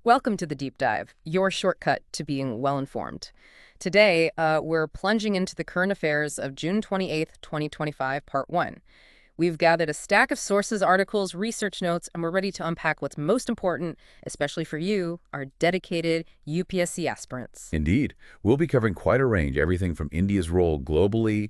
Welcome to the Deep Dive, your shortcut to being well-informed. Today, we're plunging into the current affairs of June 28th, 2025, Part 1. We've gathered a stack of sources, articles, research notes, and we're ready to unpack what's most important, especially for you, our dedicated UPSC aspirants. Indeed. We'll be covering quite a range, everything from India's role globally,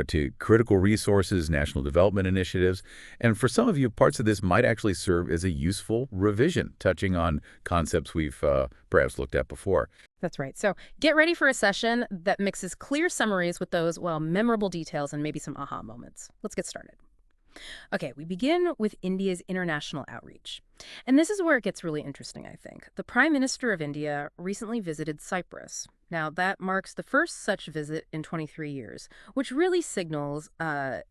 to critical resources, national development initiatives. And for some of you, parts of this might actually serve as a useful revision, touching on concepts we've perhaps looked at before. That's right. So get ready for a session that mixes clear summaries with those, well, memorable details and maybe some aha moments. Let's get started. Okay, we begin with India's international outreach. And this is where it gets really interesting, I think. The Prime Minister of India recently visited Cyprus. Now, that marks the first such visit in 23 years, which really signals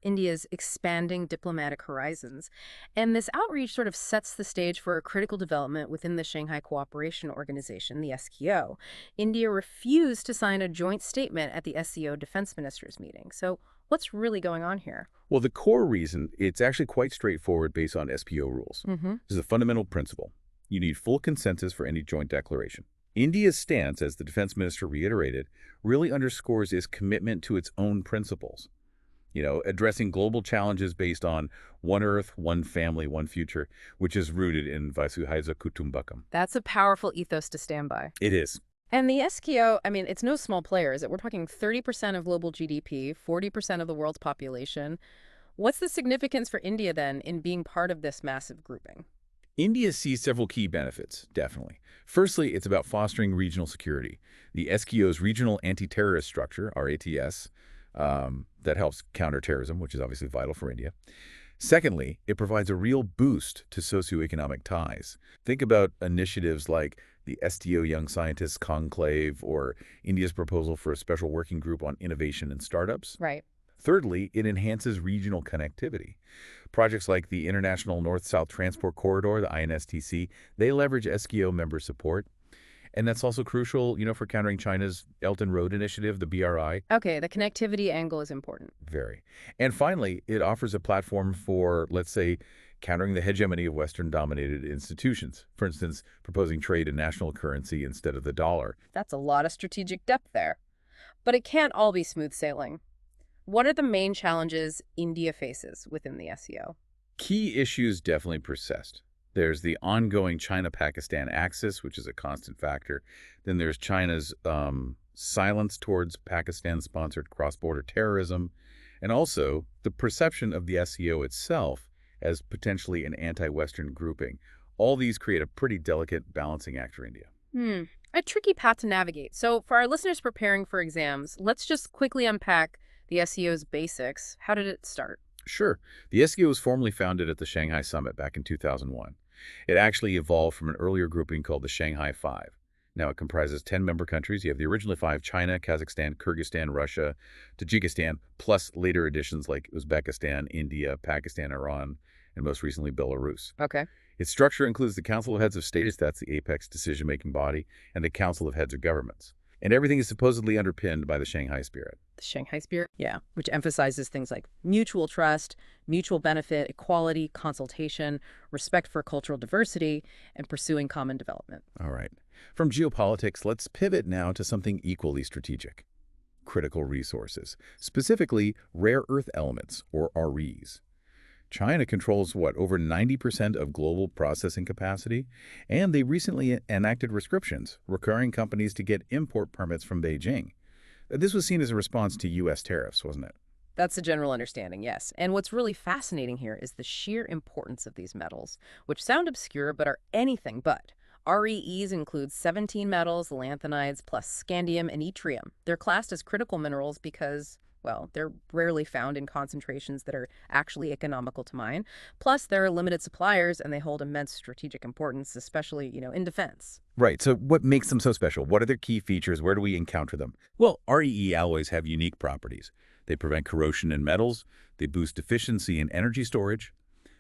India's expanding diplomatic horizons. And this outreach sort of sets the stage for a critical development within the Shanghai Cooperation Organization, the SCO. India refused to sign a joint statement at the SCO defense ministers meeting. So what's really going on here? Well, the core reason, it's actually quite straightforward based on SPO rules. This is a fundamental principle. You need full consensus for any joint declaration. India's stance, as the defense minister reiterated, really underscores its commitment to its own principles. Addressing global challenges based on one Earth, one family, one future, which is rooted in Vasudhaiva Kutumbakam. That's a powerful ethos to stand by. It is. And the SKO, it's no small player, is it? We're talking 30% of global GDP, 40% of the world's population. What's the significance for India, then, in being part of this massive grouping? India sees several key benefits, definitely. Firstly, it's about fostering regional security. The SKO's regional anti-terrorist structure, RATS, that helps counter terrorism, which is obviously vital for India. Secondly, it provides a real boost to socioeconomic ties. Think about initiatives like the STO Young Scientists Conclave or India's proposal for a special working group on innovation and startups. Right. Thirdly, it enhances regional connectivity. Projects like the International North-South Transport Corridor, the INSTC, they leverage SKO member support. And that's also crucial, for countering China's Belt and Road Initiative, the BRI. Okay, the connectivity angle is important. Very. And finally, it offers a platform for, let's say, countering the hegemony of Western-dominated institutions. For instance, proposing trade in national currency instead of the dollar. That's a lot of strategic depth there. But it can't all be smooth sailing. What are the main challenges India faces within the SCO? Key issues definitely persist. There's the ongoing China-Pakistan axis, which is a constant factor. Then there's China's silence towards Pakistan-sponsored cross-border terrorism, and also the perception of the SCO itself as potentially an anti-Western grouping. All these create a pretty delicate balancing act for India. A tricky path to navigate. So for our listeners preparing for exams, let's just quickly unpack the SCO's basics. How did it start? Sure. The SCO was formally founded at the Shanghai Summit back in 2001. It actually evolved from an earlier grouping called the Shanghai Five. Now it comprises 10 member countries. You have the original 5, China, Kazakhstan, Kyrgyzstan, Russia, Tajikistan, plus later additions like Uzbekistan, India, Pakistan, Iran, and most recently Belarus. Okay. Its structure includes the Council of Heads of States, that's the apex decision-making body, and the Council of Heads of Governments. And everything is supposedly underpinned by the Shanghai Spirit. The Shanghai Spirit? Yeah, which emphasizes things like mutual trust, mutual benefit, equality, consultation, respect for cultural diversity, and pursuing common development. All right. From geopolitics, let's pivot now to something equally strategic. Critical resources, specifically rare earth elements, or REEs. China controls, over 90% of global processing capacity, and they recently enacted restrictions requiring companies to get import permits from Beijing. This was seen as a response to U.S. tariffs, wasn't it? That's the general understanding, yes. And what's really fascinating here is the sheer importance of these metals, which sound obscure but are anything but. REEs include 17 metals, lanthanides, plus scandium and yttrium. They're classed as critical minerals because, they're rarely found in concentrations that are actually economical to mine. Plus, there are limited suppliers, and they hold immense strategic importance, especially, in defense. Right. So what makes them so special? What are their key features? Where do we encounter them? Well, REE alloys have unique properties. They prevent corrosion in metals. They boost efficiency in energy storage.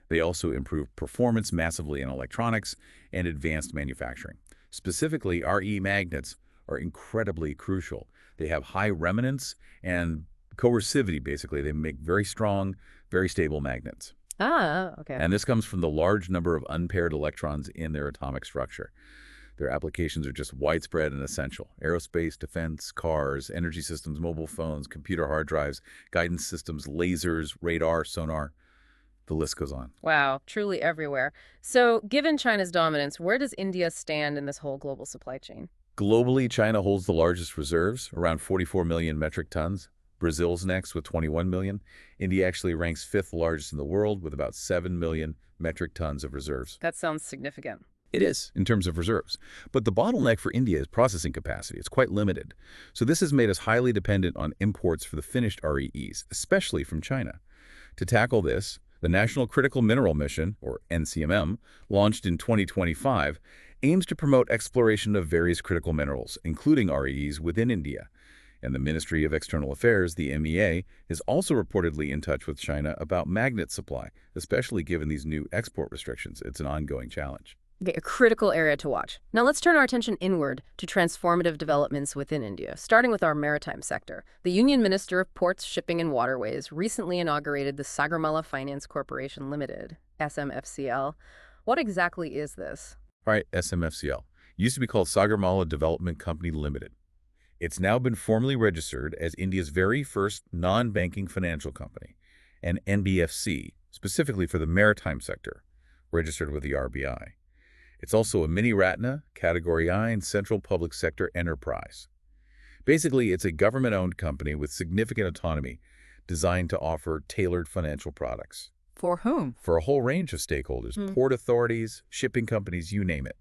They also improve performance massively in electronics and advanced manufacturing. Specifically, RE magnets are incredibly crucial. They have high remanence and coercivity, basically. They make very strong, very stable magnets. Ah, okay. And this comes from the large number of unpaired electrons in their atomic structure. Their applications are just widespread and essential. Aerospace, defense, cars, energy systems, mobile phones, computer hard drives, guidance systems, lasers, radar, sonar. The list goes on. Wow, truly everywhere. So, given China's dominance, where does India stand in this whole global supply chain? Globally, China holds the largest reserves, around 44 million metric tons. Brazil's next with 21 million. India actually ranks fifth largest in the world with about 7 million metric tons of reserves. That sounds significant. It is, in terms of reserves. But the bottleneck for India is processing capacity. It's quite limited. So this has made us highly dependent on imports for the finished REEs, especially from China. To tackle this, the National Critical Mineral Mission, or NCMM, launched in 2025, aims to promote exploration of various critical minerals, including REEs, within India. And the Ministry of External Affairs, the MEA, is also reportedly in touch with China about magnet supply, especially given these new export restrictions. It's an ongoing challenge. Okay, a critical area to watch. Now let's turn our attention inward to transformative developments within India, starting with our maritime sector. The Union Minister of Ports, Shipping and Waterways recently inaugurated the Sagarmala Finance Corporation Limited, SMFCL. What exactly is this? All right, SMFCL. Used to be called Sagarmala Development Company Limited. It's now been formally registered as India's very first non-banking financial company, an NBFC, specifically for the maritime sector, registered with the RBI. It's also a mini-RATNA, Category I, and central public sector enterprise. Basically, it's a government-owned company with significant autonomy designed to offer tailored financial products. For whom? For a whole range of stakeholders, port authorities, shipping companies, you name it.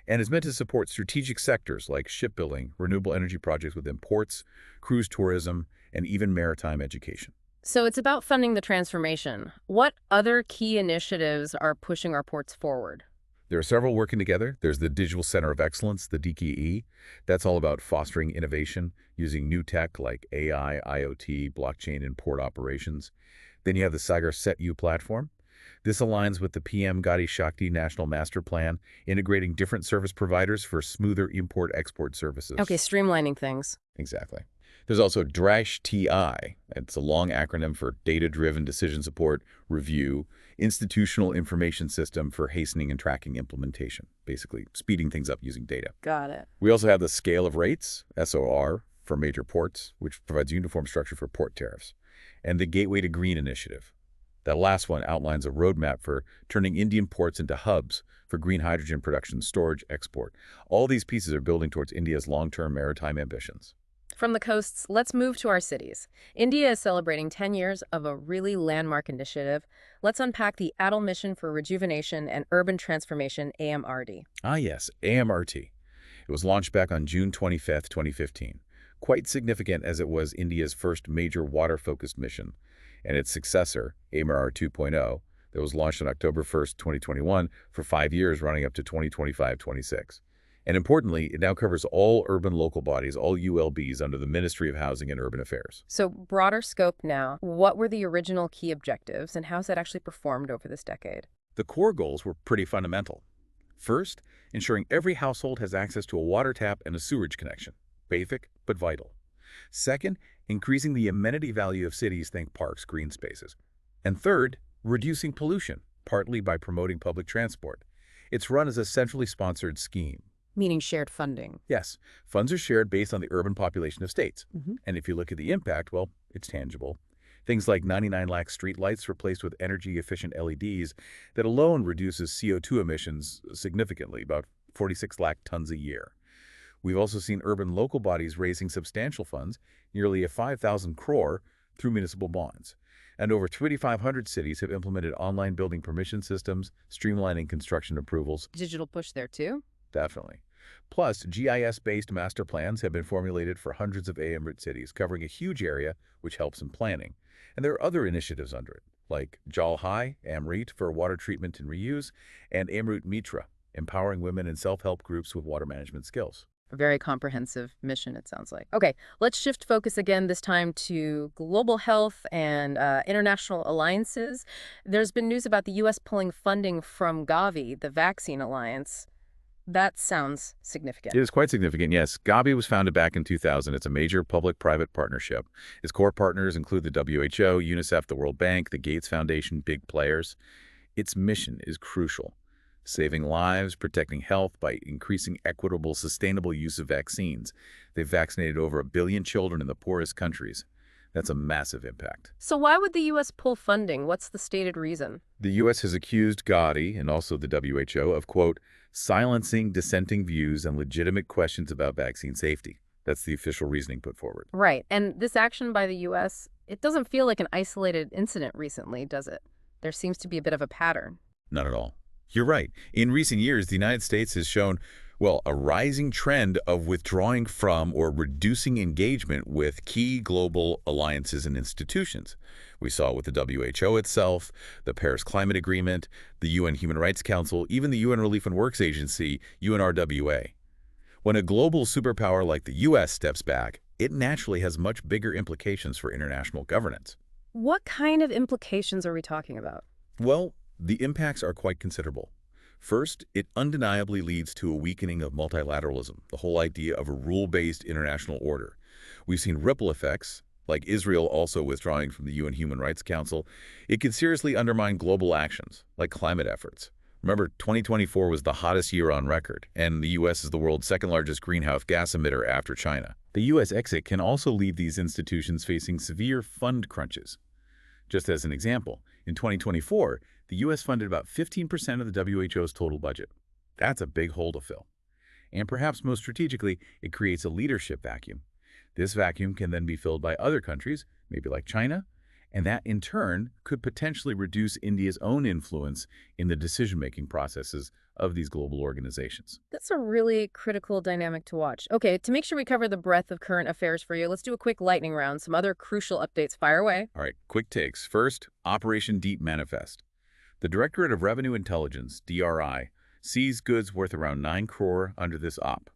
And is meant to support strategic sectors like shipbuilding, renewable energy projects within ports, cruise tourism, and even maritime education. So it's about funding the transformation. What other key initiatives are pushing our ports forward? There are several working together. There's the Digital Center of Excellence, the DKE. That's all about fostering innovation using new tech like AI, IoT, blockchain, and port operations. Then you have the Sagar Set-U platform. This aligns with the PM Gati Shakti National Master Plan, integrating different service providers for smoother import-export services. Okay, streamlining things. Exactly. There's also DRASH-TI. It's a long acronym for Data-Driven Decision Support, Review, Institutional Information System for Hastening and Tracking Implementation, basically speeding things up using data. Got it. We also have the Scale of Rates, SOR, for major ports, which provides uniform structure for port tariffs, and the Gateway to Green initiative. That last one outlines a roadmap for turning Indian ports into hubs for green hydrogen production, storage, export. All these pieces are building towards India's long-term maritime ambitions. From the coasts, let's move to our cities. India is celebrating 10 years of a really landmark initiative. Let's unpack the Atal Mission for Rejuvenation and Urban Transformation, AMRT. Ah yes, AMRT. It was launched back on June 25, 2015. Quite significant as it was India's first major water-focused mission. And its successor, AMRT 2.0, that was launched on October 1, 2021, for 5 years running up to 2025-26. And importantly, it now covers all urban local bodies, all ULBs under the Ministry of Housing and Urban Affairs. So broader scope now. What were the original key objectives and how's that actually performed over this decade? The core goals were pretty fundamental. First, ensuring every household has access to a water tap and a sewerage connection. Basic, but vital. Second, increasing the amenity value of cities, think parks, green spaces. And third, reducing pollution, partly by promoting public transport. It's run as a centrally sponsored scheme. Meaning shared funding. Yes, funds are shared based on the urban population of states. And if you look at the impact, well, it's tangible. Things like 99 lakh streetlights replaced with energy-efficient LEDs that alone reduces CO2 emissions significantly, about 46 lakh tons a year. We've also seen urban local bodies raising substantial funds, nearly a 5,000 crore, through municipal bonds. And over 2,500 cities have implemented online building permission systems, streamlining construction approvals. Digital push there too? Definitely. Plus, GIS-based master plans have been formulated for hundreds of AMRUT cities, covering a huge area, which helps in planning. And there are other initiatives under it, like Jal Hai, AMRUT for water treatment and reuse, and AMRUT Mitra, empowering women and self-help groups with water management skills. A very comprehensive mission, it sounds like. Okay, let's shift focus again, this time to global health and international alliances. There's been news about the U.S. pulling funding from Gavi, the vaccine alliance. That sounds significant. It is quite significant, yes. Gavi was founded back in 2000. It's a major public-private partnership. Its core partners include the WHO, UNICEF, the World Bank, the Gates Foundation, big players. Its mission is crucial: saving lives, protecting health by increasing equitable, sustainable use of vaccines. They've vaccinated over 1 billion children in the poorest countries. That's a massive impact. So why would the U.S. pull funding? What's the stated reason? The U.S. has accused Gavi and also the WHO of, quote, silencing dissenting views and legitimate questions about vaccine safety. That's the official reasoning put forward. Right. And this action by the U.S., it doesn't feel like an isolated incident recently, does it? There seems to be a bit of a pattern. Not at all. You're right. In recent years, the United States has shown, well, a rising trend of withdrawing from or reducing engagement with key global alliances and institutions. We saw it with the WHO itself, the Paris Climate Agreement, the UN Human Rights Council, even the UN Relief and Works Agency, UNRWA. When a global superpower like the U.S. steps back, it naturally has much bigger implications for international governance. What kind of implications are we talking about? Well, the impacts are quite considerable. First, it undeniably leads to a weakening of multilateralism, the whole idea of a rule-based international order. We've seen ripple effects, like Israel also withdrawing from the UN Human Rights Council. It could seriously undermine global actions, like climate efforts. Remember, 2024 was the hottest year on record, and the U.S. is the world's second-largest greenhouse gas emitter after China. The U.S. exit can also leave these institutions facing severe fund crunches. Just as an example, in 2024, the U.S. funded about 15% of the WHO's total budget. That's a big hole to fill. And perhaps most strategically, it creates a leadership vacuum. This vacuum can then be filled by other countries, maybe like China, and that in turn could potentially reduce India's own influence in the decision-making processes of these global organizations. That's a really critical dynamic to watch. Okay, to make sure we cover the breadth of current affairs for you, let's do a quick lightning round. Some other crucial updates. Fire away. All right, quick takes. First, Operation Deep Manifest. The Directorate of Revenue Intelligence, DRI, seized goods worth around 9 crore under this op.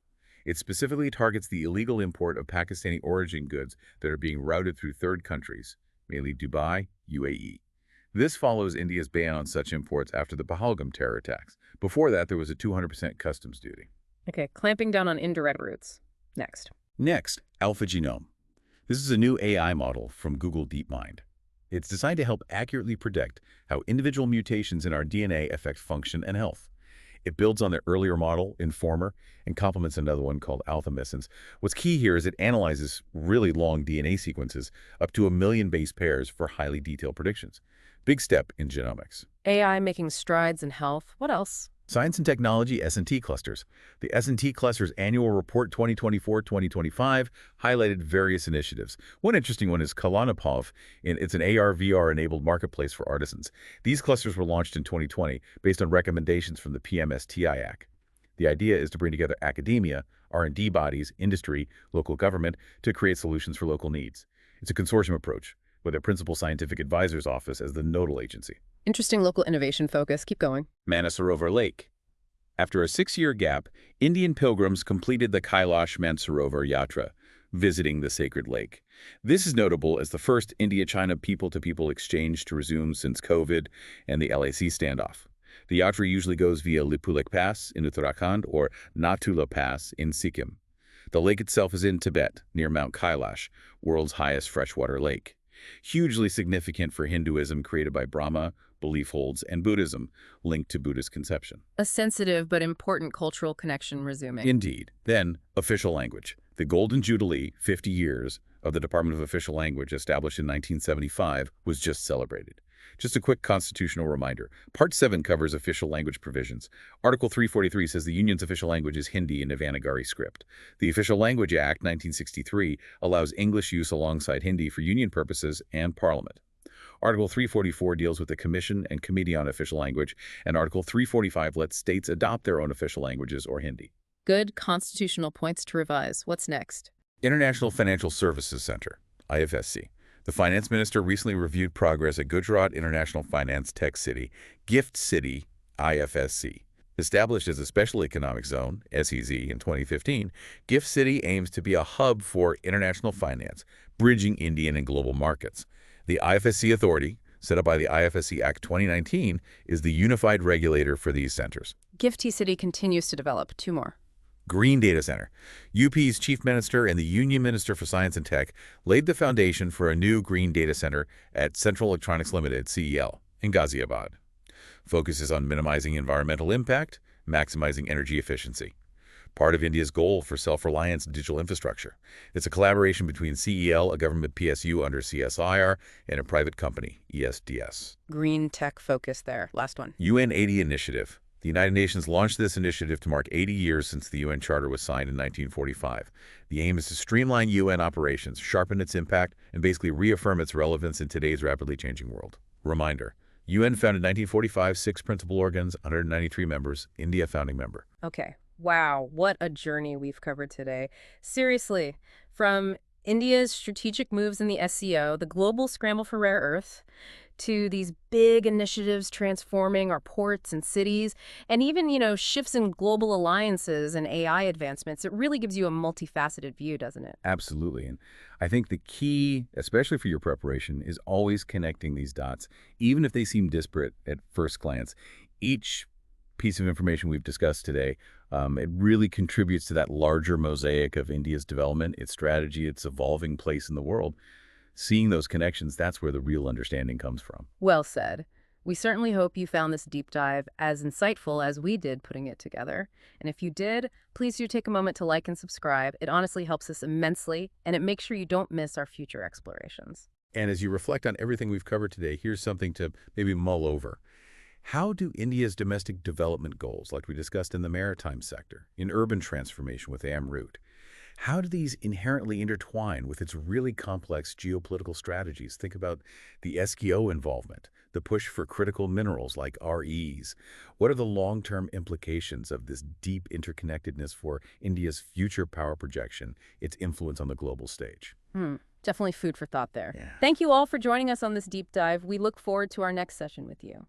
It specifically targets the illegal import of Pakistani origin goods that are being routed through third countries, mainly Dubai, UAE. This follows India's ban on such imports after the Pahalgam terror attacks. Before that, there was a 200% customs duty. Okay, clamping down on indirect routes. Next. Next, Alpha Genome. This is a new AI model from Google DeepMind. It's designed to help accurately predict how individual mutations in our DNA affect function and health. It builds on the earlier model, Informer, and complements another one called AlphaMissense. What's key here is it analyzes really long DNA sequences, up to 1 million base pairs for highly detailed predictions. Big step in genomics. AI making strides in health. What else? Science and Technology S&T Clusters. The S&T Clusters Annual Report 2024-2025 highlighted various initiatives. One interesting one is Kalanapov. It's an AR/VR-enabled marketplace for artisans. These clusters were launched in 2020 based on recommendations from the PMSTI Act. The idea is to bring together academia, R&D bodies, industry, local government to create solutions for local needs. It's a consortium approach, with a principal scientific advisor's office as the nodal agency. Interesting local innovation focus. Keep going. Manasarovar Lake. After a 6-year gap, Indian pilgrims completed the Kailash Mansarovar Yatra, visiting the sacred lake. This is notable as the first India-China people-to-people exchange to resume since COVID and the LAC standoff. The yatra usually goes via Lipulek Pass in Uttarakhand or Natula Pass in Sikkim. The lake itself is in Tibet, near Mount Kailash, world's highest freshwater lake. Hugely significant for Hinduism created by Brahma, belief holds, and Buddhism, linked to Buddhist conception. A sensitive but important cultural connection resuming. Indeed. Then, official language. The Golden Jubilee, 50 years, of the Department of Official Language, established in 1975, was just celebrated. Just a quick constitutional reminder. Part 7 covers official language provisions. Article 343 says the Union's official language is Hindi and Devanagari script. The Official Language Act, 1963, allows English use alongside Hindi for Union purposes and Parliament. Article 344 deals with the Commission and Committee on Official Language, and Article 345 lets states adopt their own official languages or Hindi. Good constitutional points to revise. What's next? International Financial Services Center, IFSC. The finance minister recently reviewed progress at Gujarat International Finance Tech City, GIFT City, IFSC. Established as a Special Economic Zone, SEZ, in 2015, GIFT City aims to be a hub for international finance, bridging Indian and global markets. The IFSC Authority, set up by the IFSC Act 2019, is the unified regulator for these centers. GIFT City continues to develop. 2 more. Green Data Center. UP's Chief Minister and the Union Minister for Science and Tech laid the foundation for a new Green Data Center at Central Electronics Limited, CEL, in Ghaziabad. Focuses on minimizing environmental impact, maximizing energy efficiency. Part of India's goal for self-reliance digital infrastructure. It's a collaboration between CEL, a government PSU under CSIR, and a private company, ESDS. Green tech focus there. Last one. UN80 Initiative. The United Nations launched this initiative to mark 80 years since the UN Charter was signed in 1945. The aim is to streamline UN operations, sharpen its impact, and basically reaffirm its relevance in today's rapidly changing world. Reminder, UN founded 1945, 6 principal organs, 193 members, India founding member. Okay. Wow, what a journey we've covered today. Seriously, from India's strategic moves in the SCO, the global scramble for rare earth, to these big initiatives transforming our ports and cities, and even, shifts in global alliances and AI advancements, it really gives you a multifaceted view, doesn't it? Absolutely. And I think the key, especially for your preparation, is always connecting these dots, even if they seem disparate at first glance. Each piece of information we've discussed today, it really contributes to that larger mosaic of India's development, its strategy, its evolving place in the world. Seeing those connections, that's where the real understanding comes from. Well said. We certainly hope you found this deep dive as insightful as we did putting it together. And if you did, please do take a moment to like and subscribe. It honestly helps us immensely, and it makes sure you don't miss our future explorations. And as you reflect on everything we've covered today, here's something to maybe mull over. How do India's domestic development goals, like we discussed in the maritime sector, in urban transformation with AMRUT, how do these inherently intertwine with its really complex geopolitical strategies? Think about the SKO involvement, the push for critical minerals like REEs. What are the long-term implications of this deep interconnectedness for India's future power projection, its influence on the global stage? Definitely food for thought there. Yeah. Thank you all for joining us on this deep dive. We look forward to our next session with you.